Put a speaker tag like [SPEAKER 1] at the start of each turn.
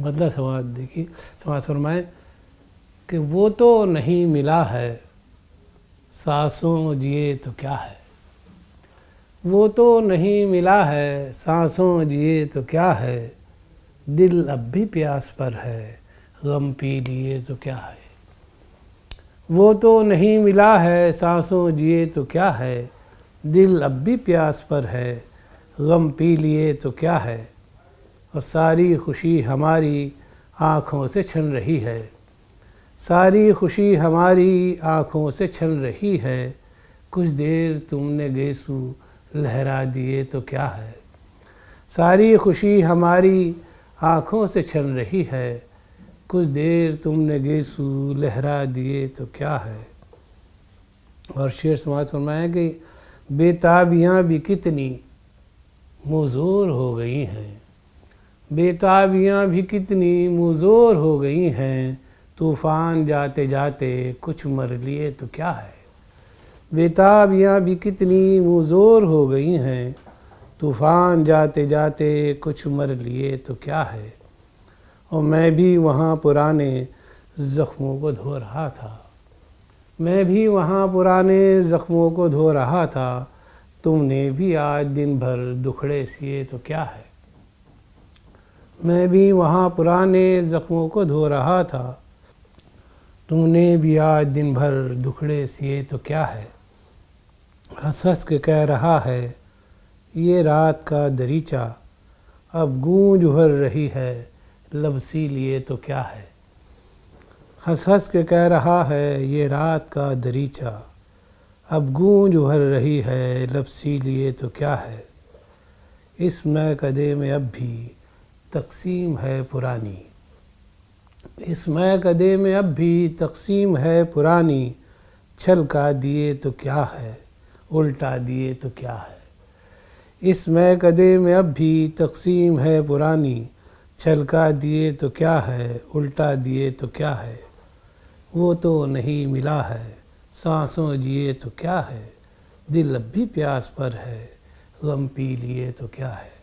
[SPEAKER 1] बदला समाज देखिए, समाज फरमाएं कि वो तो नहीं मिला है सांसों जिए तो क्या है, वो तो नहीं मिला है सांसों जिए तो क्या है, दिल अब भी प्यास पर है गम पी लिए तो क्या है। वो तो नहीं मिला है सांसों जिए तो क्या है, दिल अब भी प्यास पर है गम पी लिए तो क्या है। और सारी खुशी हमारी आँखों से छन रही है, सारी खुशी हमारी आँखों से छन रही है, कुछ देर तुमने गेसू लहरा दिए तो क्या है। सारी खुशी हमारी आँखों से छन रही है, कुछ देर तुमने गेसू लहरा दिए तो क्या है। और शेर समाज फरमाया कि बेताबियाँ भी कितनी मुज़ोर हो गई हैं, बेताबियाँ भी कितनी मुज़ोर हो गई हैं, तूफ़ान जाते जाते कुछ मर लिए तो क्या है। बेताबियाँ भी कितनी मुज़ोर हो गई हैं, तूफ़ान जाते जाते कुछ मर लिए तो क्या है। और मैं भी वहाँ पुराने ज़ख्मों को धो रहा था, मैं भी वहाँ पुराने ज़ख्मों को धो रहा था, तुमने भी आज दिन भर दुखड़े सिए तो क्या है। मैं भी वहाँ पुराने ज़ख्मों को धो रहा था, तुमने भी आज दिन भर दुखड़े सिए तो क्या है। हंस हंस के कह रहा है ये रात का दरीचा, अब गूंज भर रही है लब सी लिए तो क्या है। हंस हंस के कह रहा है ये रात का दरीचा, अब गूंज भर रही है लब सी लिए तो क्या है। इस मैकदे में अब भी तक़सीम है पुरानी, इस मैकदे में अब भी तक़सीम है पुरानी, छलका दिए तो क्या है उल्टा दिए तो क्या है। इस मैकदे में अब भी तक़सीम है पुरानी, छलका दिए तो क्या है उल्टा दिए तो क्या है। वो तो नहीं मिला है सांसों जिए तो क्या है, दिल अब भी प्यास पर है गम पी लिए तो क्या है।